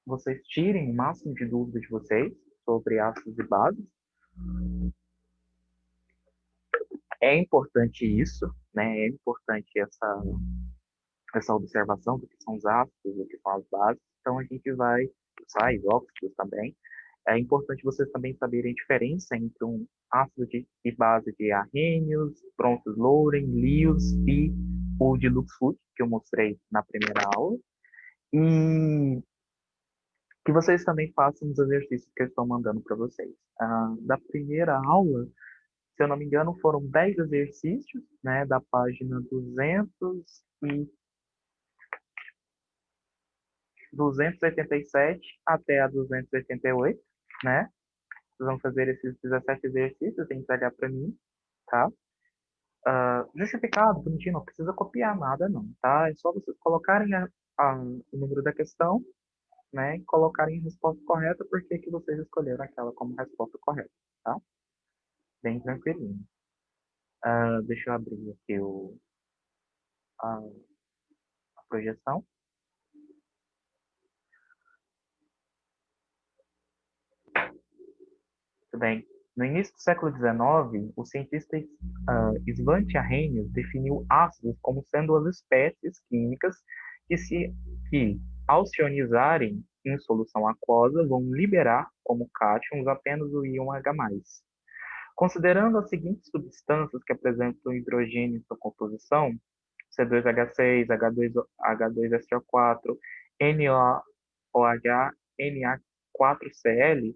vocês tirem o máximo de dúvida de vocês sobre ácidos e bases. É importante isso, né? É importante essa observação do que são os ácidos, do que são as bases. Então, a gente vai usar isóxidos também. É importante vocês também saberem a diferença entre um ácido e base de Arrhenius, Brontos-Louren, Lewis e o de Lux-Foot, que eu mostrei na primeira aula. E que vocês também façam os exercícios que eu estou mandando para vocês. Da primeira aula, se eu não me engano, foram 10 exercícios, né, da página 287 até a 288, né? Vocês vão fazer esses 17 exercícios e entregar para mim, tá? Justificado, bonitinho, não precisa copiar nada, não, tá? É só vocês colocarem o número da questão, né? E colocarem a resposta correta, porque que vocês escolheram aquela como resposta correta, tá? Bem tranquilinho. Deixa eu abrir aqui a, a projeção. Muito bem. No início do século XIX, o cientista Svante Arrhenius definiu ácidos como sendo as espécies químicas que, ao se ionizarem em solução aquosa, vão liberar como cátions apenas o íon H+. Considerando as seguintes substâncias que apresentam hidrogênio em sua composição, C2H6, H2SO4, NaOH, Na4Cl,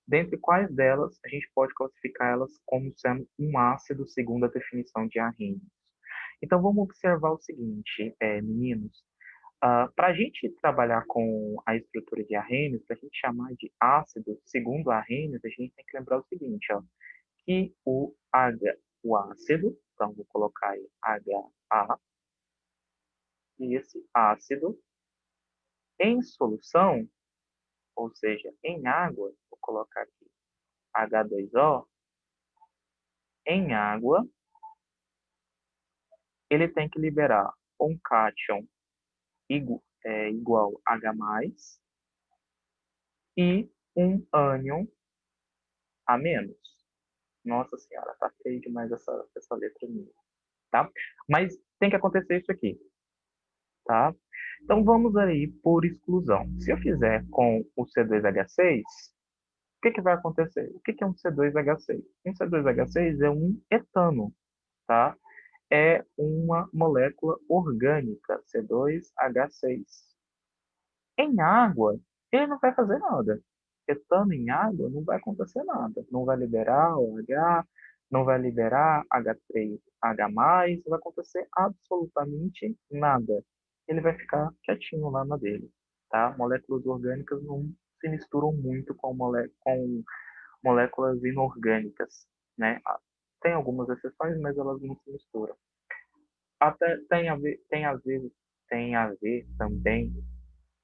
dentre quais delas a gente pode classificar elas como sendo um ácido segundo a definição de Arrhenius. Então vamos observar o seguinte, meninos. Para a gente trabalhar com a estrutura de Arrhenius, para a gente chamar de ácido segundo Arrhenius, a gente tem que lembrar o seguinte, ó, que o ácido, então vou colocar aí HA, e esse ácido em solução, ou seja, em água, vou colocar aqui H2O, em água, ele tem que liberar um cátion igual H+, e um ânion a menos. Nossa senhora, tá feio demais essa letra minha, tá? Mas tem que acontecer isso aqui, tá? Então vamos aí por exclusão. Se eu fizer com o C2H6, o que vai acontecer? O que é um C2H6? Um C2H6 é um etano, tá? É uma molécula orgânica, C2H6. Em água, ele não vai fazer nada. Etano em água não vai acontecer nada. Não vai liberar OH, não vai liberar H3H+, não vai acontecer absolutamente nada. Ele vai ficar quietinho lá na dele, tá? Moléculas orgânicas não se misturam muito com moléculas inorgânicas, né? Tem algumas exceções, mas elas não se misturam. Até tem a ver também,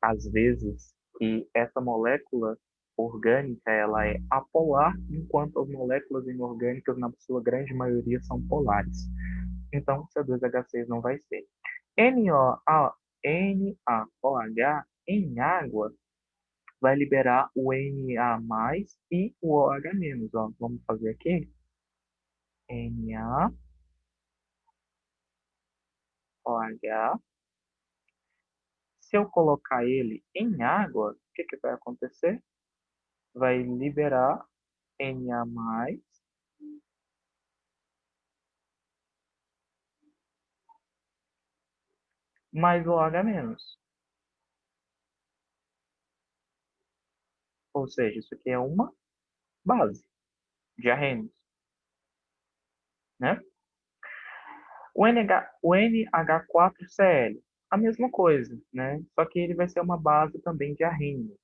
às vezes, que essa molécula orgânica ela é apolar, enquanto as moléculas inorgânicas, na sua grande maioria, são polares. Então, C2H6 não vai ser. NaOH em água vai liberar o Na e o OH-. Ó. Vamos fazer aqui. NaOH. Se eu colocar ele em água, o que vai acontecer? Vai liberar Na+, mais OH-. Ou seja, isso aqui é uma base de Arrhenius, né? O NH4Cl, a mesma coisa, né? Só que ele vai ser uma base também de Arrhenius,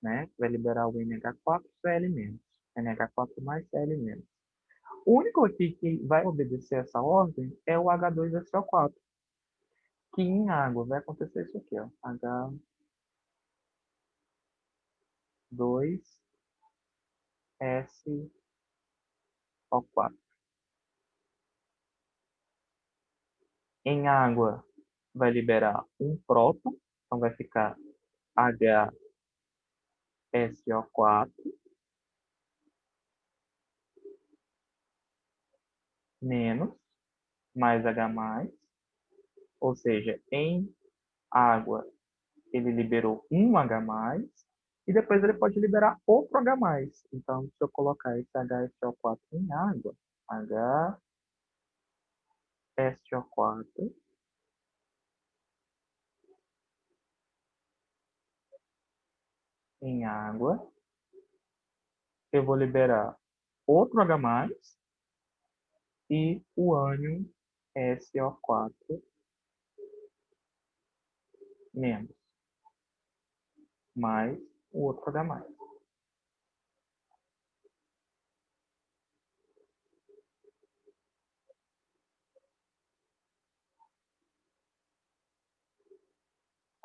né? Vai liberar o NH4Cl-. NH4 mais Cl-. O único aqui que vai obedecer essa ordem é o H2SO4, que em água vai acontecer isso aqui, ó. H2SO4. Em água vai liberar um próton, então vai ficar SO4 menos mais H+, ou seja, em água ele liberou um H+, e depois ele pode liberar outro H+. Então, se eu colocar esse HSO4 em água, HSO4 em água, eu vou liberar outro H+, e o ânion SO4 menos, mais o outro H+.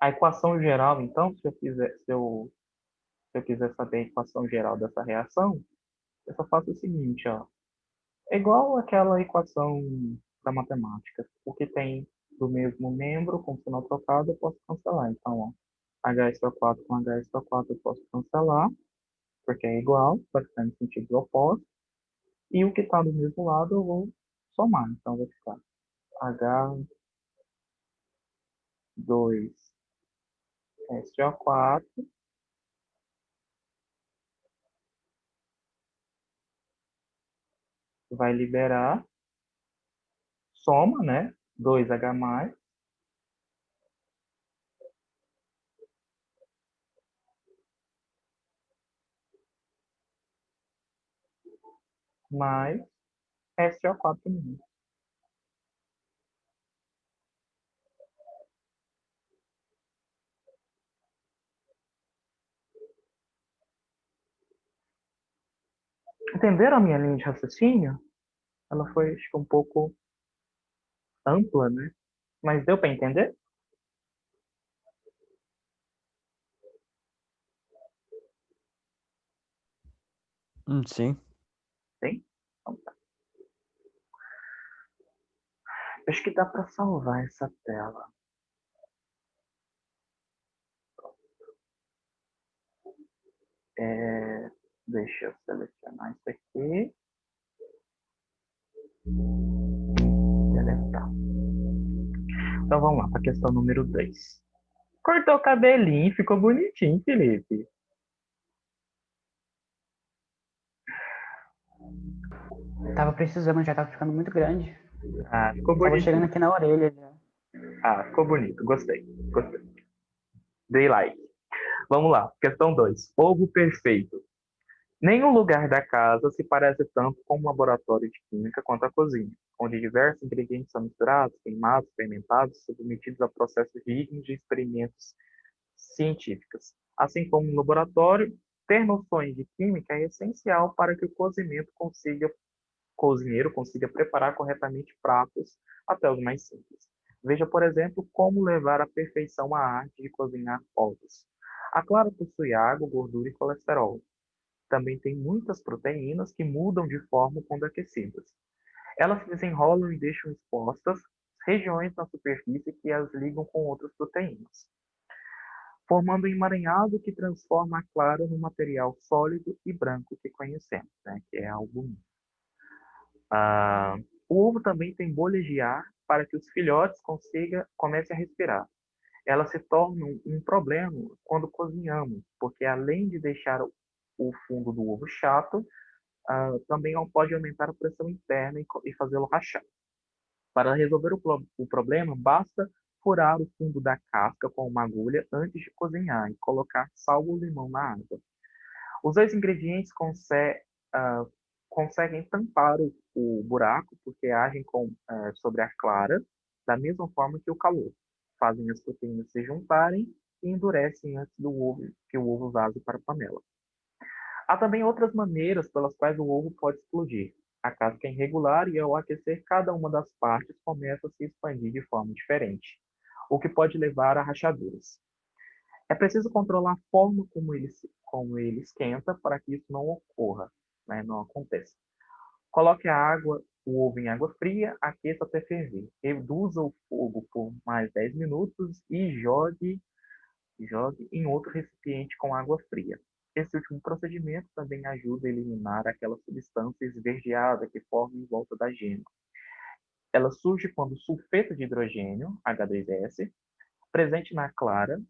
A equação geral, então, se eu quiser saber a equação geral dessa reação, eu só faço o seguinte, ó. É igual aquela equação da matemática. O que tem do mesmo membro com sinal trocado, eu posso cancelar. Então, ó, HSO4 com HSO4 eu posso cancelar, porque é igual, só que está em sentidos opostos. E o que está do mesmo lado eu vou somar. Então, vai ficar H2SO4 vai liberar, soma, né? 2H+, mais SO4 menos. Entenderam a minha linha de raciocínio? Ela foi, acho que, um pouco ampla, né? Mas deu para entender? Sim. Sim? Então, tá. Acho que dá para salvar essa tela. Deixa eu selecionar isso aqui. Deletar. Então vamos lá, para a questão número 2. Cortou o cabelinho, ficou bonitinho, Felipe. Tava precisando, já tava ficando muito grande. Ah, ficou Tava chegando bonitinho. aqui na orelha já. Ah, ficou bonito. Gostei. Gostei. Dei like. Vamos lá. Questão 2. Ovo perfeito. Nenhum lugar da casa se parece tanto com um laboratório de química quanto a cozinha, onde diversos ingredientes são misturados, queimados, fermentados, submetidos a processos dignos de experimentos científicos. Assim como no laboratório, ter noções de química é essencial para que o cozinheiro consiga preparar corretamente pratos, até os mais simples. Veja, por exemplo, como levar à perfeição a arte de cozinhar ovos. A clara possui água, gordura e colesterol. Também tem muitas proteínas que mudam de forma quando aquecidas. Elas se desenrolam e deixam expostas regiões na superfície que as ligam com outras proteínas, formando um emaranhado que transforma a clara no material sólido e branco que conhecemos, né, que é a albumina. Ah, o ovo também tem bolhas de ar para que os filhotes comecem a respirar. Elas se tornam um problema quando cozinhamos, porque além de deixar o fundo do ovo chato, também pode aumentar a pressão interna e fazê-lo rachar. Para resolver o problema, basta furar o fundo da casca com uma agulha antes de cozinhar e colocar sal ou limão na água. Os dois ingredientes ah, conseguem tampar o buraco porque agem sobre a clara da mesma forma que o calor. Fazem as proteínas se juntarem e endurecem antes do ovo que o ovo vaze para a panela. Há também outras maneiras pelas quais o ovo pode explodir. A casca é irregular e, ao aquecer, cada uma das partes começa a se expandir de forma diferente, o que pode levar a rachaduras. É preciso controlar a forma como ele esquenta para que isso não ocorra, né, não aconteça. Coloque o ovo em água fria, aqueça até ferver. Reduza o fogo por mais 10 minutos e jogue em outro recipiente com água fria. Esse último procedimento também ajuda a eliminar aquela substância esverdeada que forma em volta da gema. Ela surge quando o sulfeto de hidrogênio, H2S, presente na clara,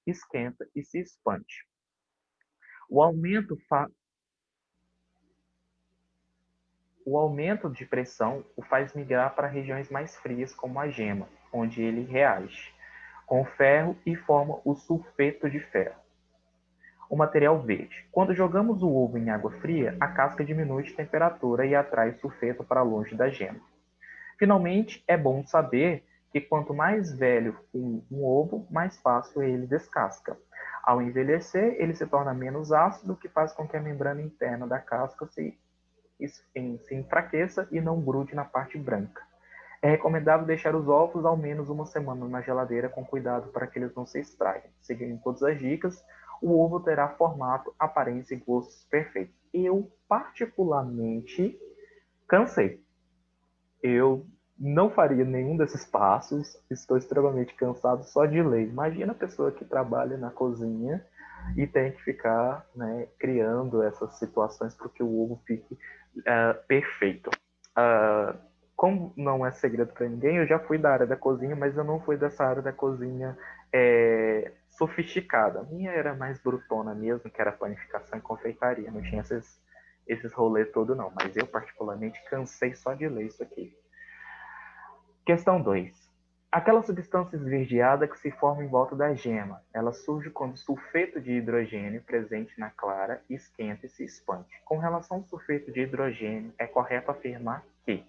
esquenta e se expande. O aumento, o aumento de pressão o faz migrar para regiões mais frias, como a gema, onde ele reage com o ferro e forma o sulfeto de ferro. O material verde. Quando jogamos o ovo em água fria, a casca diminui de temperatura e atrai o sulfeto para longe da gema. Finalmente, é bom saber que quanto mais velho um ovo, mais fácil ele descasca. Ao envelhecer, ele se torna menos ácido, o que faz com que a membrana interna da casca se enfraqueça e não grude na parte branca. É recomendável deixar os ovos ao menos uma semana na geladeira com cuidado para que eles não se estraguem. Seguindo todas as dicas, o ovo terá formato, aparência e gostos perfeitos. Eu, particularmente, cansei. Eu não faria nenhum desses passos. Estou extremamente cansado só de ler. Imagina a pessoa que trabalha na cozinha e tem que ficar, né, criando essas situações para que o ovo fique perfeito. Como não é segredo para ninguém, eu já fui da área da cozinha, mas eu não fui dessa área da cozinha sofisticada. A minha era mais brutona mesmo, que era panificação e confeitaria. Não tinha esses rolês todo não. Mas eu, particularmente, cansei só de ler isso aqui. Questão 2. Aquela substância esverdeada que se forma em volta da gema, ela surge quando o sulfeto de hidrogênio presente na clara esquenta e se expande. Com relação ao sulfeto de hidrogênio, é correto afirmar que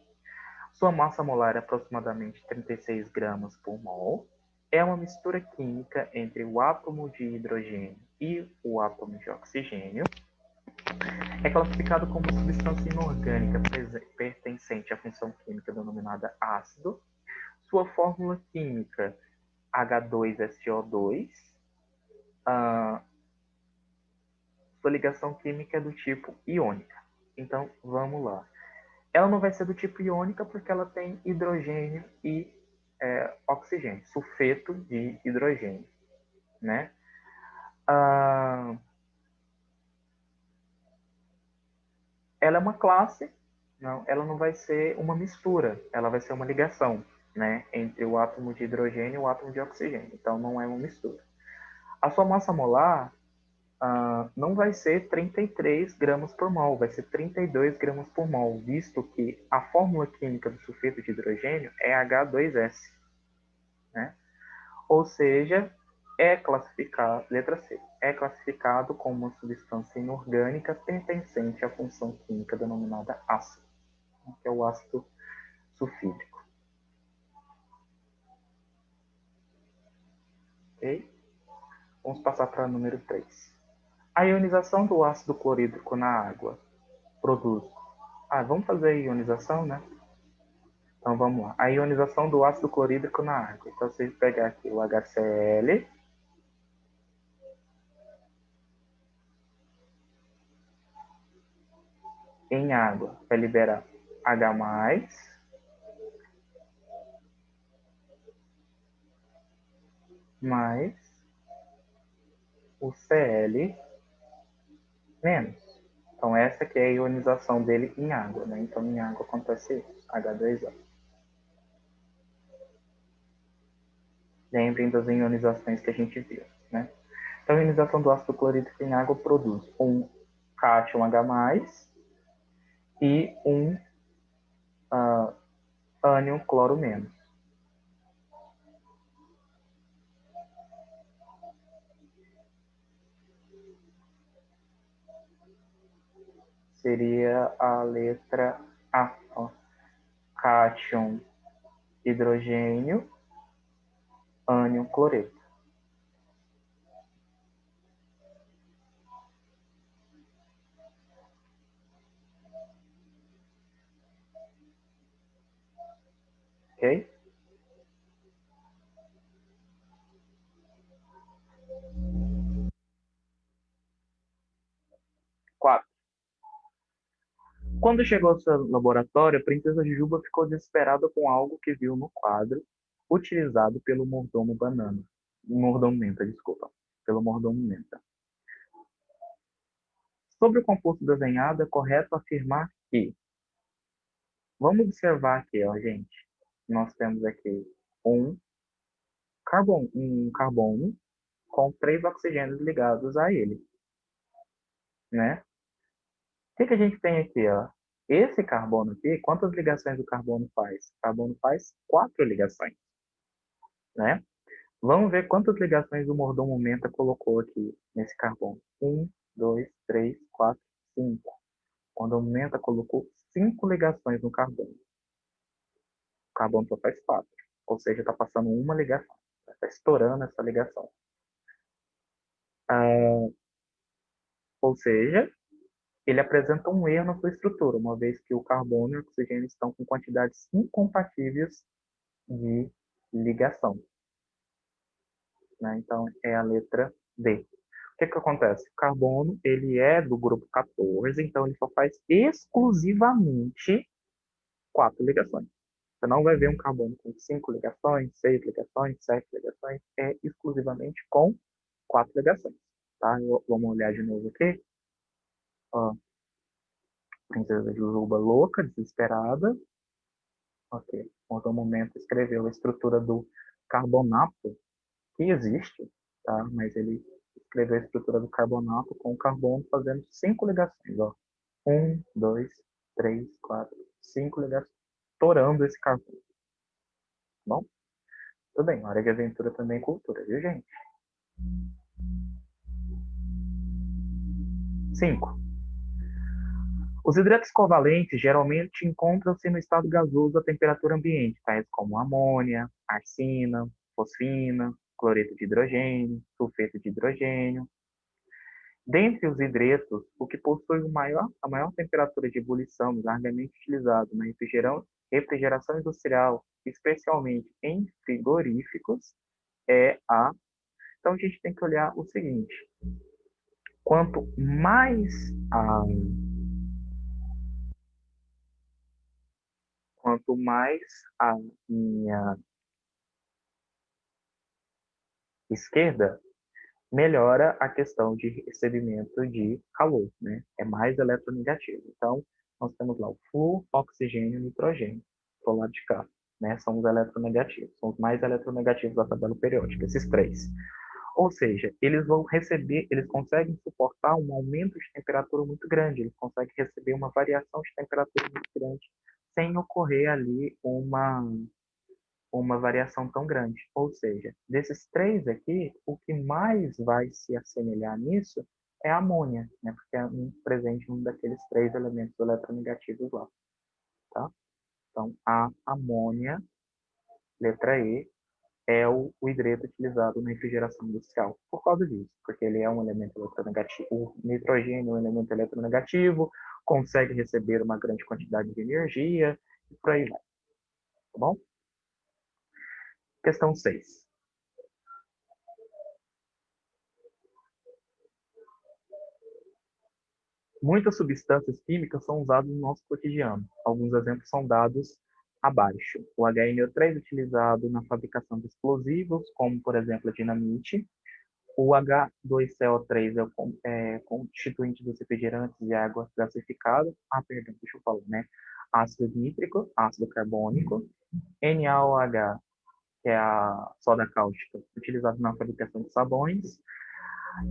sua massa molar é aproximadamente 36 gramas por mol, é uma mistura química entre o átomo de hidrogênio e o átomo de oxigênio, é classificado como substância inorgânica pertencente à função química denominada ácido. Sua fórmula química H2SO2. Sua ligação química é do tipo iônica. Então, vamos lá. Ela não vai ser do tipo iônica porque ela tem hidrogênio e oxigênio, sulfeto de hidrogênio, né? Ela é uma classe, não, ela não vai ser uma mistura, ela vai ser uma ligação, né, entre o átomo de hidrogênio e o átomo de oxigênio. Então, não é uma mistura. A sua massa molar não vai ser 33 gramas por mol, vai ser 32 gramas por mol, visto que a fórmula química do sulfeto de hidrogênio é H2S, né? Ou seja, letra C, é classificado como uma substância inorgânica pertencente à função química denominada ácido, que é o ácido sulfídrico. Ok? Vamos passar para o número 3. A ionização do ácido clorídrico na água produz... vamos fazer a ionização, né? Então vamos lá. A ionização do ácido clorídrico na água. Então você pegar aqui o HCl, em água vai liberar H+, mais o Cl menos. Então essa aqui é a ionização dele em água, né? Então em água acontece isso, H2O. Lembrem das ionizações que a gente viu, né? Então a ionização do ácido clorídrico em água produz um cátion H+, e um ânion cloro menos. Seria a letra A. Ó. Cátion hidrogênio, ânion cloreto. Ok? 4. Quando chegou ao seu laboratório, a princesa Juba ficou desesperada com algo que viu no quadro utilizado pelo mordomo Menta, desculpa. Pelo mordomo Menta. Sobre o composto desenhado, é correto afirmar que, vamos observar aqui, ó, gente, nós temos aqui um carbono com 3 oxigênios ligados a ele, né? O que a gente tem aqui, ó? Esse carbono aqui, quantas ligações o carbono faz? O carbono faz 4 ligações, né? Vamos ver quantas ligações o mordomo menta colocou aqui nesse carbono. 1, 2, 3, 4, 5. Quando o menta colocou 5 ligações no carbono. O carbono só faz 4. Ou seja, está passando uma ligação. Está estourando essa ligação. Ou seja, ele apresenta um erro na sua estrutura, uma vez que o carbono e o oxigênio estão com quantidades incompatíveis de ligação, né? Então, é a letra D. O que acontece? O carbono, ele é do grupo 14, então ele só faz exclusivamente 4 ligações. Você não vai ver um carbono com 5 ligações, 6 ligações, 7 ligações, é exclusivamente com 4 ligações, tá? Vamos olhar de novo aqui. Ó, princesa Jujuba louca, desesperada. Ok. Por um momento escreveu a estrutura do carbonato, que existe, tá? Mas ele escreveu a estrutura do carbonato com o carbono fazendo 5 ligações, ó. 1, 2, 3, 4, 5 ligações, torando esse carbono. Tá bom? Tudo bem, hora de aventura também é cultura, viu, gente? 5. Os hidratos covalentes geralmente encontram-se no estado gasoso a temperatura ambiente, tais como amônia, arsina, fosfina, cloreto de hidrogênio, sulfeto de hidrogênio. Dentre os hidretos, o que possui a maior temperatura de ebulição largamente utilizado na refrigeração industrial, especialmente em frigoríficos, é a... Então, a gente tem que olhar o seguinte: quanto mais a quanto mais a minha esquerda, melhora a questão de recebimento de calor, né? É mais eletronegativo. Então, nós temos lá o flúor, oxigênio e nitrogênio, do lado de cá, né? São os eletronegativos, são os mais eletronegativos da tabela periódica, esses três. Ou seja, eles vão receber, eles conseguem suportar um aumento de temperatura muito grande, eles conseguem receber uma variação de temperatura muito grande, sem ocorrer ali uma variação tão grande. Ou seja, desses três aqui, o que mais vai se assemelhar nisso é a amônia, né? Porque é presente em um daqueles três elementos eletronegativos lá, tá? Então, a amônia, letra E, é o hidreto utilizado na refrigeração industrial, por causa disso, porque ele é um elemento eletronegativo. O nitrogênio é um elemento eletronegativo, consegue receber uma grande quantidade de energia, e por aí vai, tá bom? Questão 6. Muitas substâncias químicas são usadas no nosso cotidiano. Alguns exemplos são dados abaixo. O HNO3 utilizado na fabricação de explosivos, como, por exemplo, a dinamite. O H2CO3 é constituinte dos refrigerantes de água gasificada. Perdão, deixa eu falar, né? Ácido nítrico, ácido carbônico. NaOH, que é a soda cáustica, utilizado na fabricação de sabões.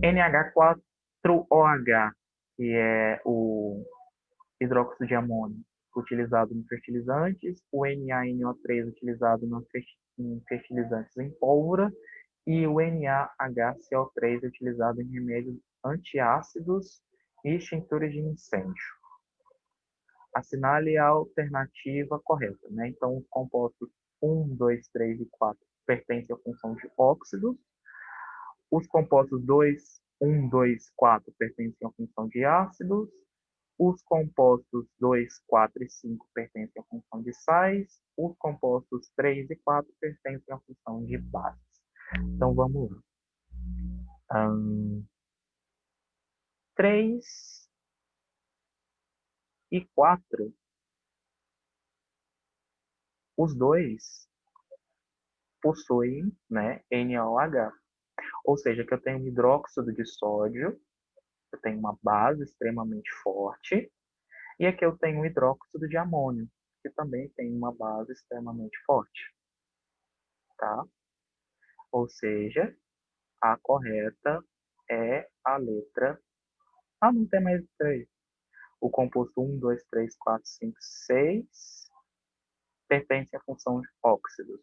NH4OH, que é o hidróxido de amônio, utilizado em fertilizantes, o NaNO3 utilizado em fertilizantes em pólvora e o NaHCO3 utilizado em remédios antiácidos e extintores de incêndio. Assinale a alternativa correta, né? Então, os compostos 1, 2, 3 e 4 pertencem à função de óxidos. Os compostos 2, 1, 2, 4 pertencem à função de ácidos. Os compostos 2, 4 e 5 pertencem à função de sais. Os compostos 3 e 4 pertencem à função de bases. Então, vamos lá. 3 e 4, os dois possuem, né, NaOH. Ou seja, que eu tenho hidróxido de sódio Eu tenho uma base extremamente forte. E aqui eu tenho o hidróxido de amônio, que também tem uma base extremamente forte, tá? Ou seja, a correta é a letra... Ah, não tem mais três. O composto 1, 2, 3, 4, 5, 6 pertence à função de óxidos.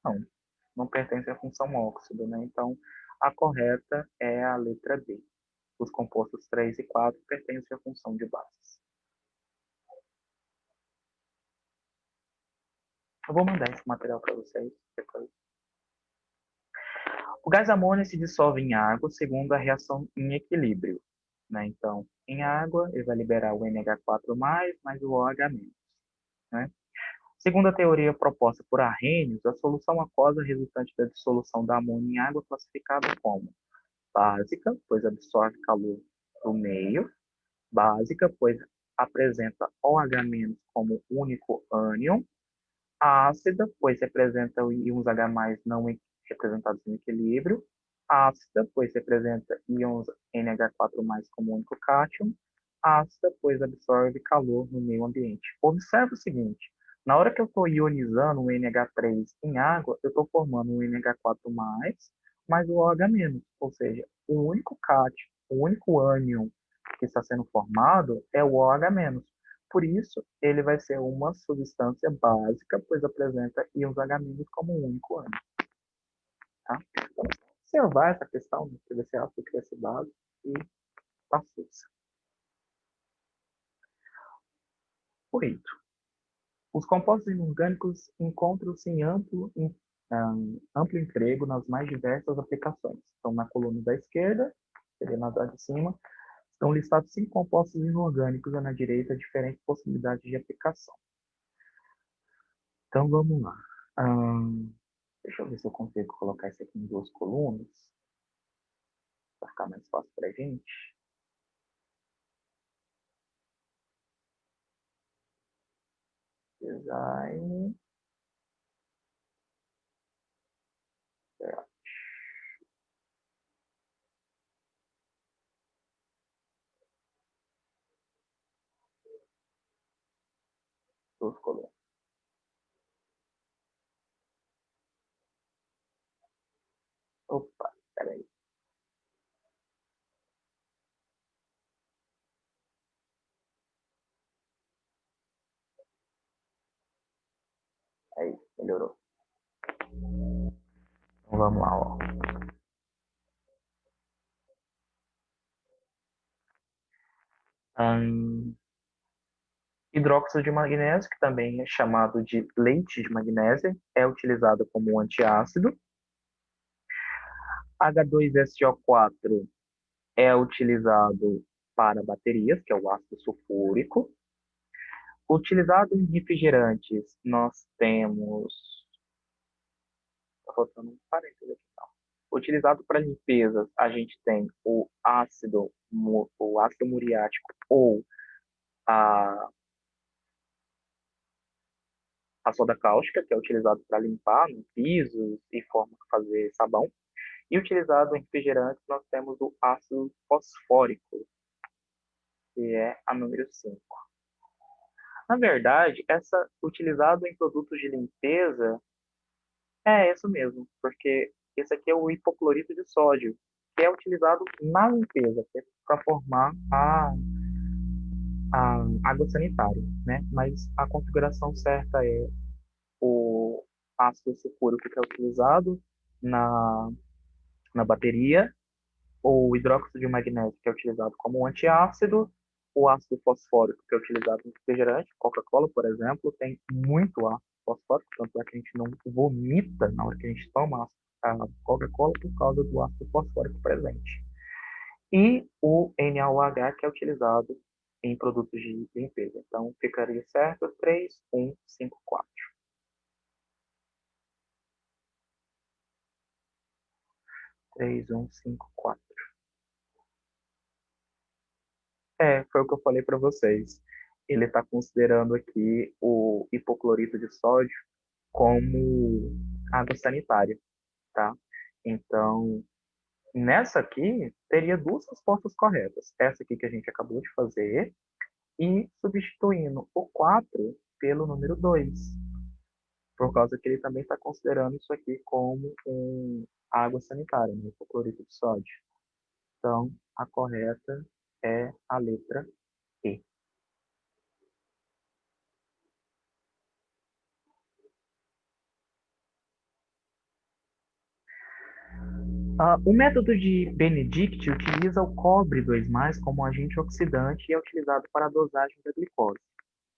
Não, não pertence à função óxido, né? Então, a correta é a letra D. Os compostos 3 e 4 pertencem à função de bases. Eu vou mandar esse material para vocês depois. O gás amônio se dissolve em água segundo a reação em equilíbrio, né? Então, em água, ele vai liberar o NH4+, mais o OH-, né? Segundo a teoria proposta por Arrhenius, a solução aquosa resultante da dissolução da amônia em água é classificada como básica, pois absorve calor do meio, básica, pois apresenta OH- como único ânion, ácida, pois representa íons H+, não representados em equilíbrio, ácida, pois representa íons NH4+ como único cátion, ácida, pois absorve calor no meio ambiente. Observe o seguinte, na hora que eu estou ionizando o NH3 em água, eu estou formando um NH4+, mais o OH-, ou seja, o único cátion, o único ânion que está sendo formado é o OH-. Por isso, ele vai ser uma substância básica, pois apresenta íons H- como um único ânion. Tá? Então, observar essa questão do PVC ácido cria esse base e passou-se. 8. Os compostos inorgânicos encontram-se em amplo emprego nas mais diversas aplicações. Então, na coluna da esquerda, seria na da de cima, estão listados 5 compostos inorgânicos e na direita diferentes possibilidades de aplicação. Então, vamos lá. Deixa eu ver se eu consigo colocar isso aqui em 2 colunas, para ficar mais fácil para a gente. Design. Duas colunas. Opa, peraí. Aí, melhorou. Então vamos lá, ó. Hidróxido de magnésio, que também é chamado de leite de magnésio, é utilizado como antiácido. H2SO4 é utilizado para baterias, que é o ácido sulfúrico. Utilizado em refrigerantes, nós temos... Está faltando um parênteses aqui, tá? Utilizado para limpezas, a gente tem o ácido muriático ou a, a soda cáustica, que é utilizado para limpar no pisos e forma de fazer sabão. E utilizado em refrigerantes, nós temos o ácido fosfórico, que é a número 5. Na verdade, essa utilizado em produtos de limpeza é isso mesmo, porque esse aqui é o hipoclorito de sódio, que é utilizado na limpeza, para formar a água sanitária, né? Mas a configuração certa é o ácido sulfúrico que é utilizado na, na bateria, o hidróxido de magnésio que é utilizado como antiácido, o ácido fosfórico que é utilizado em refrigerante, Coca-Cola, por exemplo, tem muito ácido fosfórico, tanto é que a gente não vomita na hora que a gente toma a Coca-Cola por causa do ácido fosfórico presente. E o NaOH, que é utilizado em produtos de limpeza. Então, ficaria certo 3, 1, 5, 4. 3, 1, 5, 4. Foi o que eu falei para vocês. Ele está considerando aqui o hipoclorito de sódio como água sanitária, tá? Então, Nessa aqui, teria duas respostas corretas. Essa aqui que a gente acabou de fazer e substituindo o 4 pelo número 2, por causa que ele também está considerando isso aqui como água sanitária, né? Hipoclorito de sódio. Então, a correta é a letra E. O método de Benedict utiliza o cobre 2+ como agente oxidante e é utilizado para a dosagem da glicose.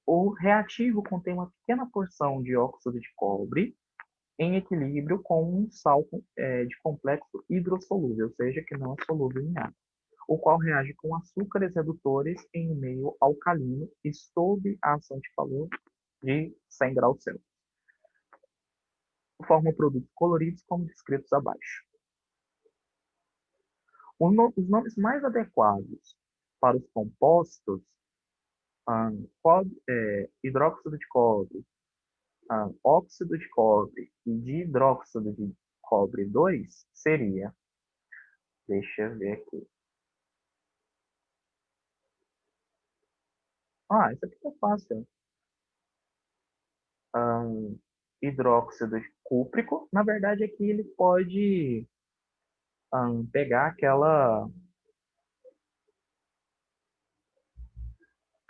O reativo contém uma pequena porção de óxido de cobre em equilíbrio com um sal de complexo hidrossolúvel, ou seja, que não é solúvel em água, o qual reage com açúcares redutores em um meio alcalino e sob a ação de calor de 100 graus Celsius. Forma produtos coloridos como descritos abaixo. Os nomes mais adequados para os compostos hidróxido de cobre, óxido de cobre e dihidróxido de cobre 2 seria, deixa eu ver aqui. Isso aqui é fácil. Hidróxido de cúprico, na verdade aqui ele pode pegar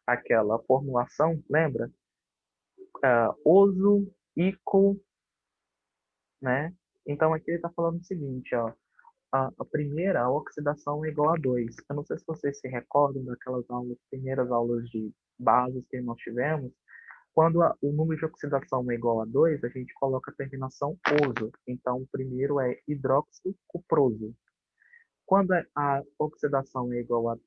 aquela formulação, lembra? Oso, ico, né? Então aqui ele está falando o seguinte, ó. A primeira, a oxidação é igual a 2. Eu não sei se vocês se recordam daquelas primeiras aulas de bases que nós tivemos. Quando o número de oxidação é igual a 2, a gente coloca a terminação oso. Então, o primeiro é hidróxido cuproso. Quando a oxidação é igual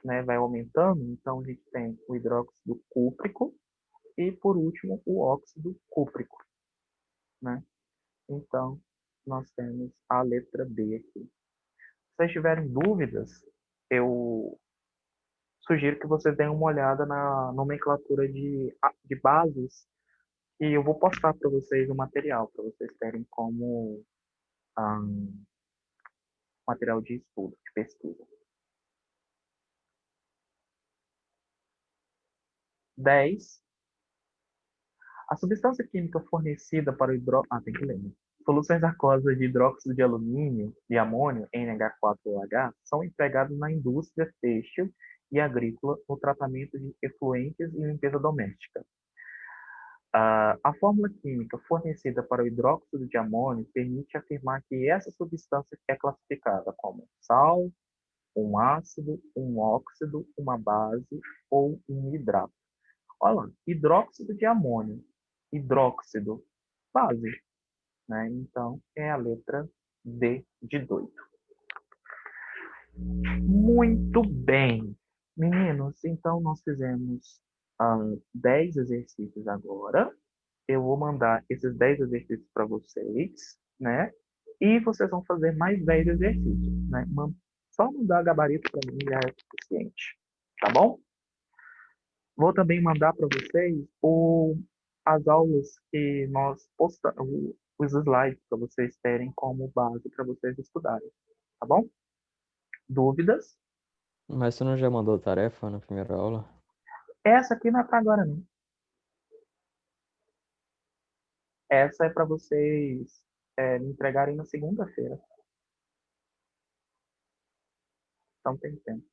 né, vai aumentando, então a gente tem o hidróxido cúprico e, por último, o óxido cúprico, né? Então, nós temos a letra B aqui. Se vocês tiverem dúvidas, eu sugiro que vocês deem uma olhada na nomenclatura de bases e eu vou postar para vocês o material, para vocês terem como material de estudo, de pesquisa. 10. A substância química fornecida para o tem que ler, né? Soluções aquosas de hidróxido de alumínio e amônio, NH4OH, são empregadas na indústria têxtil e agrícola no tratamento de efluentes e limpeza doméstica. A fórmula química fornecida para o hidróxido de amônio permite afirmar que essa substância é classificada como sal, um ácido, um óxido, uma base ou um hidrato. Olha lá, hidróxido de amônio, hidróxido, base, né? Então, é a letra D de doido. Muito bem. Meninos, então nós fizemos 10 exercícios agora. Eu vou mandar esses 10 exercícios para vocês, né? E vocês vão fazer mais 10 exercícios, né? Só mandar gabarito para mim já é suficiente, tá bom? Vou também mandar para vocês as aulas que nós postamos, os slides para vocês terem como base para vocês estudarem, tá bom? Dúvidas? Mas você não já mandou tarefa na primeira aula? Essa aqui não é para agora, não. Essa é para vocês me entregarem na segunda-feira. Então tem tempo.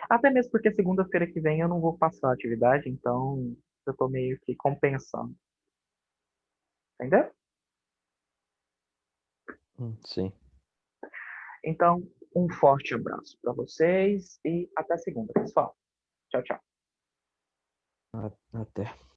Até mesmo porque segunda-feira que vem eu não vou passar a atividade, então eu tô meio que compensando. Entendeu? Sim. Então, um forte abraço para vocês e até segunda, pessoal. Tchau, tchau. Até.